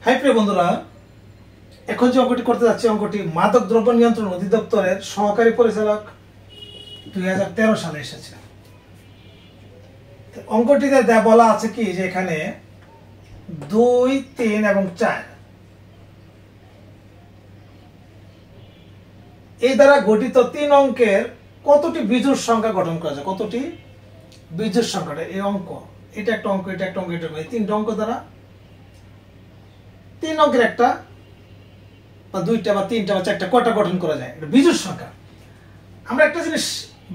High প্রিয় বন্ধুরা, এখন যে অঙ্কটি করতে যাচ্ছি অঙ্কটি মাদক দ্রব্য নিয়ন্ত্রণ অধিদপ্তরের সহকারী পরিচালক 2013 সালে এসেছে। অঙ্কটিতে বলা আছে কি যে এখানে 2, 3 এবং 4 এই দ্বারা গঠিত 3 অঙ্কের কতটি বিজোড় সংখ্যা গঠন করা যায়। কতটি বিজোড় সংখ্যাটা এই অঙ্ক, এটা একটা অঙ্ক, এটা একটা অঙ্ক, এটা এই 3টা অঙ্ক দ্বারা 3 অঙ্কের একটা বা 2টা বা 3টা বা 4টা কয়টা গঠন করা যায়, এটা বিজোড় সংখ্যা। আমরা একটা জিনিস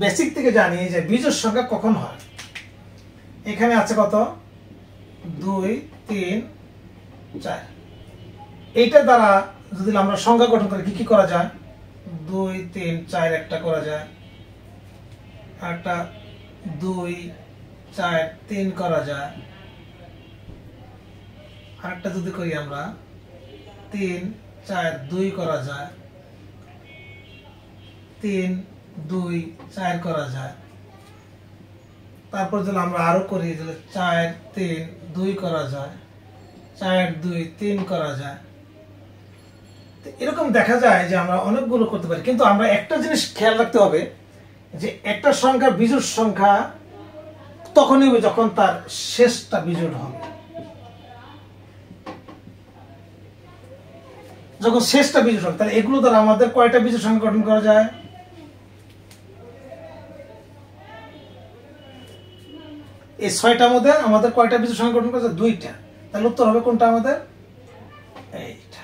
বেসিক থেকে জানি যে বিজোড় সংখ্যা কখন হয়। এখানে আছে কত 2, 3, 4, এইটা দ্বারা যদি আমরা সংখ্যা গঠন করি কি কি করা যায়, 2, 3, 4 একটা করা যায়, একটা 2, 4, 3 করা যায়, আরেকটা যদি করি আমরা 3, 4, 2 করা যায়, 3, 2, 4 করা যায়। তারপর যদি আমরা আরো করি 4, 3, 2 করা যায়, 4, 2, 3 করা যায়। এরকম দেখা যায় যে আমরা অনেকগুলো করতে পারি, কিন্তু আমরা একটা জিনিস খেয়াল রাখতে হবে যে একটা সংখ্যা বিজোড় সংখ্যা তখনই হবে যখন তার শেষটা বিজোড় হবে। যখন শেষটা বিজোড় হবে তাহলে এগুলো দ্বারা আমাদের কয়টা বিজোড় সংখ্যা গঠন করা যায়, এই 6টার মধ্যে আমাদের কয়টা বিজোড় সংখ্যা গঠন করা যায়, 2টা। তাহলে উত্তর হবে কোনটা আমাদের, এইটা।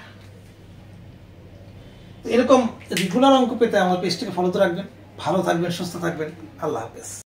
এরকম রেগুলার অঙ্ক পেতে আমার পেজটিকে ফলো রাখবেন। ভালো থাকবেন, সুস্থ থাকবেন। আল্লাহ হাফেজ।